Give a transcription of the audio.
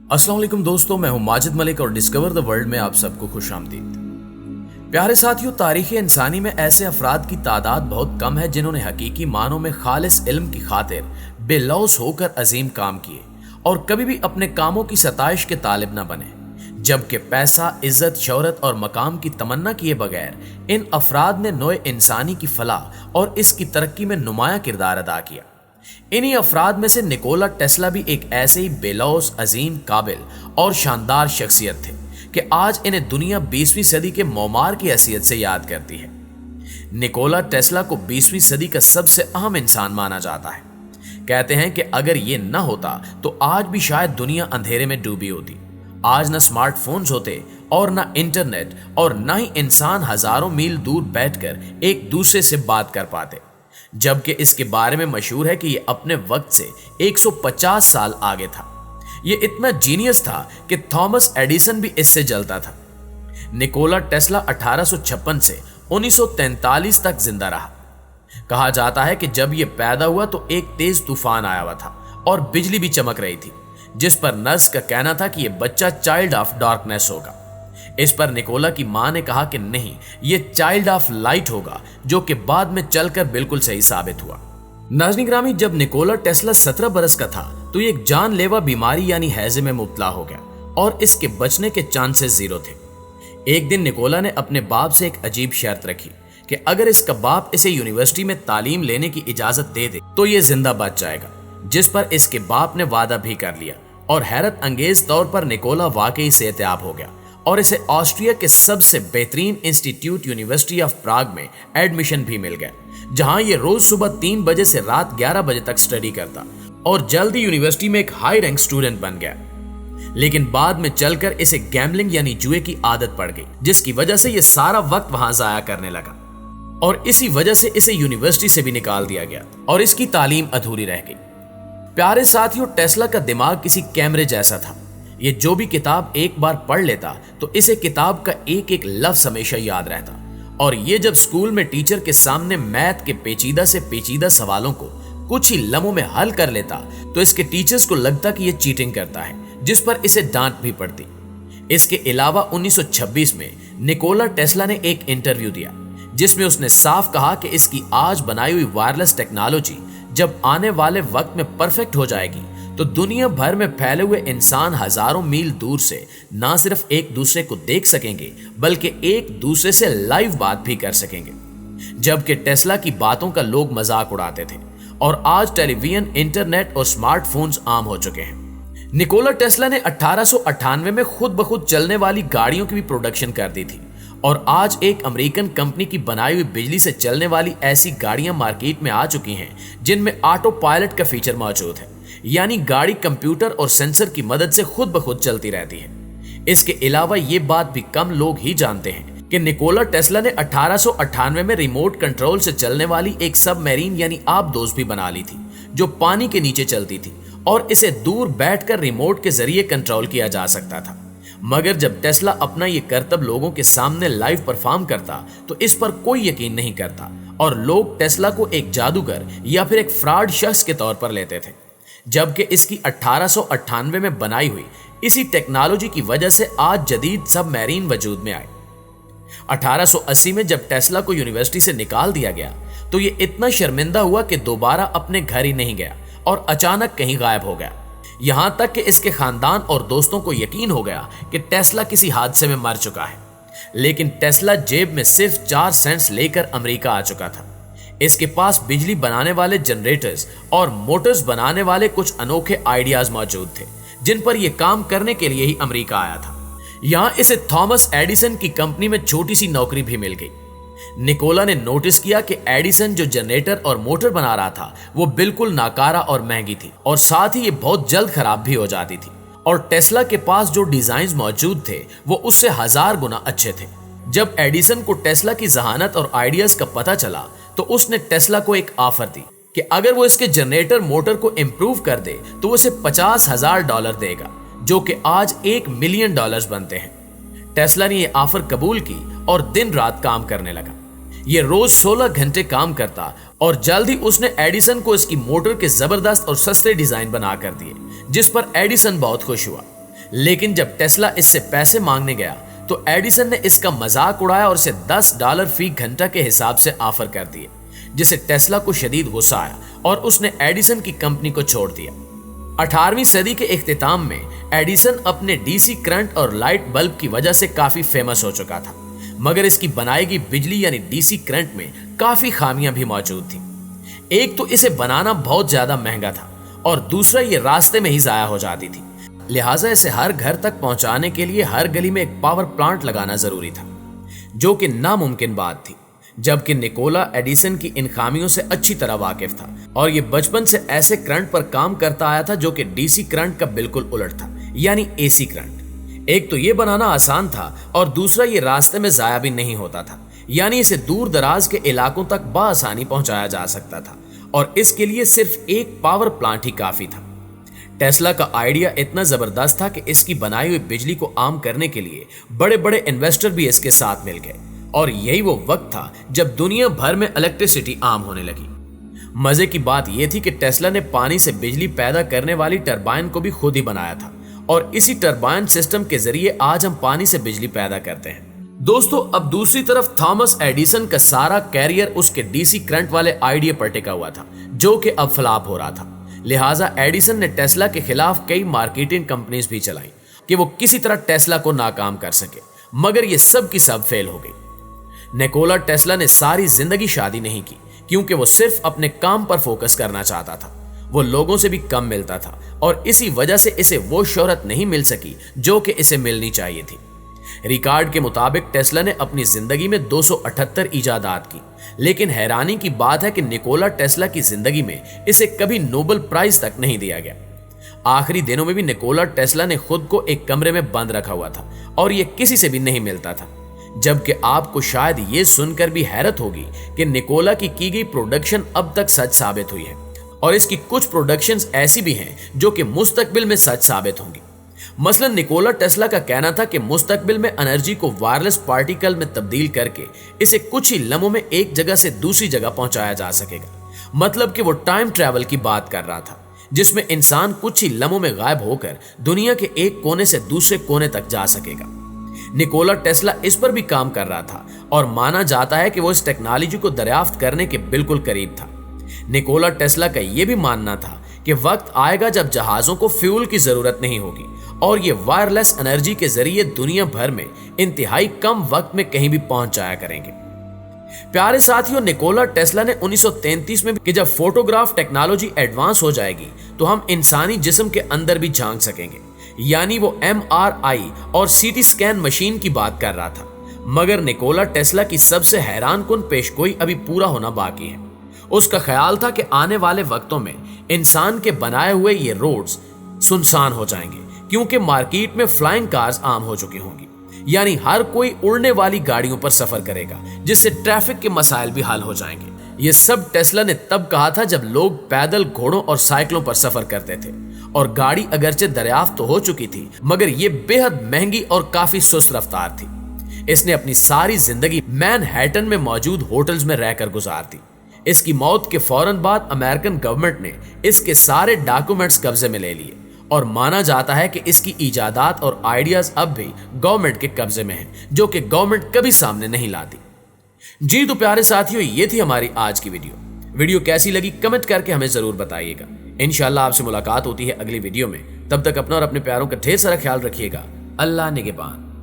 अस्सलाम वालेकुम दोस्तों, मैं हूं माजिद मलिक और डिस्कवर द वर्ल्ड में आप सबको खुश आमदीद। प्यारे साथियों, तारीख़ इंसानी में ऐसे अफराद की तादाद बहुत कम है जिन्होंने हकीकी मानों में खालिस इल्म की खातिर बेलौस होकर अजीम काम किए और कभी भी अपने कामों की सताइश के तालिब न बने, जबकि पैसा, इज्जत, शोहरत और मकाम की तमन्ना किए बगैर इन अफराद ने नोए इंसानी की फलाह और इसकी तरक्की में नुमाया किरदार अदा किया। इन्हीं अफराद में से निकोला टेस्ला भी एक ऐसे ही बेलौस, अजीम, काबिल और शानदार शख्सियत थे कि आज इन्हें दुनिया 20वीं सदी के मौमार की हैसियत से याद करती है। निकोला टेस्ला को 20वीं सदी का सबसे अहम इंसान माना जाता है। कहते हैं कि अगर ये न होता तो आज भी शायद दुनिया अंधेरे में डूबी होती। आज न स्मार्टफोन्स होते और न इंटरनेट और न ही इंसान हजारों मील दूर बैठकर एक दूसरे से बात कर पाते, जबकि इसके बारे में मशहूर है कि ये अपने वक्त से 150 साल आगे था। ये इतना जीनियस था कि थॉमस एडिसन भी इससे जलता था। निकोला टेस्ला 1856 से 1943 तक जिंदा रहा। कहा जाता है कि जब ये पैदा हुआ तो एक तेज तूफान आया हुआ था और बिजली भी चमक रही थी, जिस पर नर्स का कहना था कि यह बच्चा चाइल्ड ऑफ डार्कनेस होगा। इस पर निकोला की मां ने कहा कि नहीं, ये चाइल्ड ऑफ लाइट होगा, जो कि बाद में चलकर बिल्कुल सही साबित हुआ। नाज़रीन ग्रामी, जब निकोला टेस्ला 17 बरस का था तो ये एक जानलेवा बीमारी यानी हैजे में मुब्तला हो गया और इसके बचने के चांसेस जीरो थे। एक दिन निकोला ने अपने बाप से एक अजीब शर्त रखी कि अगर इसका बाप इसे यूनिवर्सिटी में तालीम लेने की इजाजत दे दे तो ये जिंदा बच जाएगा, जिस पर इसके बाप ने वादा भी कर लिया और हैरत अंगेज तौर पर निकोला वाकई सेहतयाब हो गया और इसे ऑस्ट्रिया के सबसे बेहतरीन इंस्टीट्यूट यूनिवर्सिटी ऑफ प्राग में एडमिशन भी मिल गया, जहां ये रोज सुबह 3 बजे से रात 11 बजे तक स्टडी करता और जल्दी यूनिवर्सिटी में एक हाई रैंक स्टूडेंट बन गया। लेकिन बाद में चलकर इसे गैम्बलिंग यानी जुए की आदत पड़ गई, जिसकी वजह से ये सारा वक्त वहां जाया करने लगा और इसी वजह से इसे यूनिवर्सिटी से भी निकाल दिया गया और इसकी तालीम अधूरी रह गई। प्यारे साथियों, टेस्ला का दिमाग किसी कैमरे जैसा था। ये जो भी किताब एक बार पढ़ लेता तो इसे किताब का एक एक लफ्ज हमेशा याद रहता और ये जब स्कूल में टीचर के सामने मैथ के पेचीदा से पेचीदा सवालों को कुछ ही लम्हों में हल कर लेता तो इसके टीचर्स को लगता कि ये चीटिंग करता है, जिस पर इसे डांट भी पड़ती। इसके अलावा 1926 में निकोला टेस्ला ने एक इंटरव्यू दिया जिसमें उसने साफ कहा कि इसकी आज बनाई हुई वायरलेस टेक्नोलॉजी जब आने वाले वक्त में परफेक्ट हो जाएगी तो दुनिया भर में फैले हुए इंसान हजारों मील दूर से ना सिर्फ एक दूसरे को देख सकेंगे बल्कि एक दूसरे से लाइव बात भी कर सकेंगे। जबकि टेस्ला की बातों का लोग मजाक उड़ाते थे और आज टेलीविजन, इंटरनेट और स्मार्टफोन्स आम हो चुके हैं। निकोला टेस्ला ने 1898 में खुद ब खुद चलने वाली गाड़ियों की भी प्रोडक्शन कर दी थी और आज एक अमेरिकन कंपनी की बनाई हुई बिजली से चलने वाली ऐसी गाड़ियां मार्केट में आ चुकी हैं जिनमें ऑटो पायलट का फीचर मौजूद है, यानी गाड़ी कंप्यूटर और सेंसर की मदद से खुद ब खुद चलती रहती है। इसके अलावा ये बात भी कम लोग ही जानते हैं कि निकोला टेस्ला ने 1898 में रिमोट कंट्रोल से चलने वाली एक सबमरीन यानी आबदोज भी बना ली थी जो पानी के नीचे चलती थी और इसे दूर बैठकर रिमोट के जरिए कंट्रोल किया जा सकता था। मगर जब टेस्ला अपना ये करतब लोगों के सामने लाइव परफॉर्म करता तो इस पर कोई यकीन नहीं करता और लोग टेस्ला को एक जादूगर या फिर एक फ्रॉड शख्स के तौर पर लेते थे, जबकि इसकी 1898 में बनाई हुई इसी टेक्नोलॉजी की वजह से आज जदीद सबमरीन वजूद में आए। 1880 में जब टेस्ला को यूनिवर्सिटी से निकाल दिया गया तो ये इतना शर्मिंदा हुआ कि दोबारा अपने घर ही नहीं गया और अचानक कहीं गायब हो गया। यहां तक कि इसके खानदान और दोस्तों को यकीन हो गया कि टेस्ला किसी हादसे में मर चुका है। लेकिन टेस्ला जेब में सिर्फ 4 सेंट्स लेकर अमेरिका आ चुका था। इसके पास बिजली बनाने वाले जनरेटर्स और मोटर्स बनाने वाले कुछ अनोखे आइडियाज मौजूद थे जिन पर यह काम करने के लिए ही अमेरिका आया था। यहां इसे थॉमस एडिसन की कंपनी में छोटी सी नौकरी भी मिल गई। निकोला ने नोटिस किया कि एडिसन जो जनरेटर और मोटर बना रहा था वो बिल्कुल नाकारा और महंगी थी और साथ ही ये बहुत जल्द खराब भी हो जाती थी और टेस्ला के पास जो डिजाइन मौजूद थे वो उससे 1000 गुना अच्छे थे। जब एडिसन को टेस्ला की जहानत और आइडियाज का पता चला तो उसने टेस्ला को एक ऑफर दी कि अगर वो इसके जनरेटर मोटर को इम्प्रूव कर दे तो वो उसे $50,000 देगा, जो कि आज $1 मिलियन बनते हैं। टेस्ला ने यह ऑफर कबूल की और दिन रात काम करने लगा। ये रोज 16 घंटे काम करता और जल्द ही उसने एडिसन को इसकी मोटर के जबरदस्त और सस्ते डिजाइन बना कर दिए, जिस पर एडिसन बहुत खुश हुआ। लेकिन जब टेस्ला इससे पैसे मांगने गया तो एडिसन ने इसका मजाक उड़ाया और इसे $10 फी घंटा के हिसाब से ऑफर कर दिए, जिसे टेस्ला को शदीद गुस्सा आया और उसने एडिसन की कंपनी को छोड़ दिया। 18वीं सदी के इख्तिताम में एडिसन अपने डीसी करंट और लाइट बल्ब की वजह से काफी फेमस हो चुका था, मगर इसकी बनाई गई बिजली यानी डीसी करंट में काफी खामियां भी मौजूद थी। एक तो इसे बनाना बहुत ज्यादा महंगा था और दूसरा ये रास्ते में ही जाया हो जाती थी, लिहाजा इसे हर घर तक पहुंचाने के लिए हर गली में एक पावर प्लांट लगाना जरूरी था, जो कि नामुमकिन बात थी। जबकि निकोला एडिसन की इन खामियों से अच्छी तरह वाकिफ था और ये बचपन से ऐसे करंट पर काम करता आया था जो कि डीसी करंट का बिल्कुल उलट था, यानी एसी करंट। एक तो ये बनाना आसान था और दूसरा ये रास्ते में जाया भी नहीं होता था, यानी इसे दूर दराज के इलाकों तक बआसानी पहुंचाया जा सकता था और इसके लिए सिर्फ एक पावर प्लांट ही काफी था। टेस्ला का आइडिया इतना जबरदस्त था कि इसकी बनाई हुई बिजली को आम करने के लिए बड़े बड़े इन्वेस्टर भी इसके साथ मिल गए और यही वो वक्त था जब दुनिया भर में इलेक्ट्रिसिटी आम होने लगी। मजे की बात यह थी कि टेस्ला ने पानी से बिजली पैदा करने वाली टरबाइन को भी खुद ही बनाया था और इसी टरबाइन सिस्टम के जरिए आज हम पानी से बिजली पैदा करते हैं। दोस्तों, अब दूसरी तरफ थॉमस एडिसन का सारा कैरियर उसके डीसी करंट वाले आइडिया पर टिका हुआ था, जो कि अब फ्लॉप हो रहा था। लिहाजा एडिसन ने टेस्ला के खिलाफ कई मार्केटिंग कंपनीज भी चलाई कि वो किसी तरह टेस्ला को नाकाम कर सके, मगर ये सब की सब फेल हो गई। निकोला टेस्ला ने सारी जिंदगी शादी नहीं की क्योंकि वो सिर्फ अपने काम पर फोकस करना चाहता था। वो लोगों से भी कम मिलता था और इसी वजह से इसे वो शोहरत नहीं मिल सकी जो कि इसे मिलनी चाहिए थी। रिकॉर्ड के मुताबिक टेस्ला ने अपनी जिंदगी में 278 इजादात की, लेकिन हैरानी की बात है कि निकोला टेस्ला की जिंदगी में इसे कभी नोबेल प्राइज तक नहीं दिया गया। आखिरी दिनों में भी निकोला टेस्ला ने खुद को एक कमरे में बंद रखा हुआ था और यह किसी से भी नहीं मिलता था। जबकि आपको शायद ये सुनकर भी हैरत होगी कि निकोला की गई प्रोडक्शन अब तक सच साबित हुई है और इसकी कुछ प्रोडक्शंस ऐसी भी हैं जो कि मुस्तकबिल में सच साबित होंगी। मसलन निकोला टेस्ला का कहना था कि मुस्तकबिल में एनर्जी को वायरलेस पार्टिकल में तब्दील करके इसे कुछ ही लम्हों में एक जगह से दूसरी जगह पहुंचाया जा सकेगा। मतलब कि वो टाइम ट्रैवल की बात कर रहा था, जिसमें इंसान कुछ ही लम्हों में गायब होकर दुनिया के एक कोने से दूसरे कोने तक जा सकेगा। निकोला टेस्ला इस पर भी काम कर रहा था और माना जाता है कि वो इस टेक्नोलॉजी को दरियाफ्त करने के बिल्कुल करीब था। निकोला टेस्ला का यह भी मानना था कि वक्त आएगा जब जहाजों को फ्यूल की जरूरत नहीं होगी और ये वायरलेस एनर्जी के जरिए दुनिया भर में इंतहाई कम वक्त में कहीं भी पहुंच जाया करेंगे। प्यारे साथियों, निकोला टेस्ला ने 1933 में कि जब फोटोग्राफ टेक्नोलॉजी एडवांस हो जाएगी तो हम इंसानी जिस्म के अंदर भी झांक सकेंगे, यानी वो MRI और CT स्कैन मशीन की बात कर रहा था। मगर निकोला टेस्ला की सबसे हैरानकुन पेशगोई अभी पूरा होना बाकी है। उसका ख्याल था कि आने वाले वक्तों में इंसान के बनाए हुए ये रोड्स सुनसान हो जाएंगे क्योंकि मार्केट में फ्लाइंग कार्स आम हो चुकी होंगी, यानी हर कोई उड़ने वाली गाड़ियों पर सफर करेगा, जिससे ट्रैफिक के मसाइल भी हल हो जाएंगे। ये सब टेस्ला ने तब कहा था जब लोग पैदल, घोड़ों और साइकिलों पर सफर करते थे और गाड़ी अगरचे दरियाफ्त तो हो चुकी थी, मगर ये बेहद महंगी और काफी सुस्त रफ्तार थी। इसने अपनी सारी जिंदगी मैनहट्टन में मौजूद होटल्स में रहकर गुजार दी। इसकी मौत के फौरन बाद अमेरिकन गवर्नमेंट ने इसके सारे डॉक्यूमेंट्स कब्जे में ले लिए और माना जाता है कि इसकी इजादात और आइडियाज अब भी गवर्नमेंट के कब्जे में हैं, जो कि गवर्नमेंट कभी सामने नहीं लाती। जी तो प्यारे साथियों, ये थी हमारी आज की वीडियो कैसी लगी कमेंट करके हमें जरूर बताइएगा। इंशाल्लाह आपसे मुलाकात होती है अगली वीडियो में। तब तक अपना और अपने प्यारों का ढेर सारा ख्याल रखिएगा। अल्लाह निगहबान।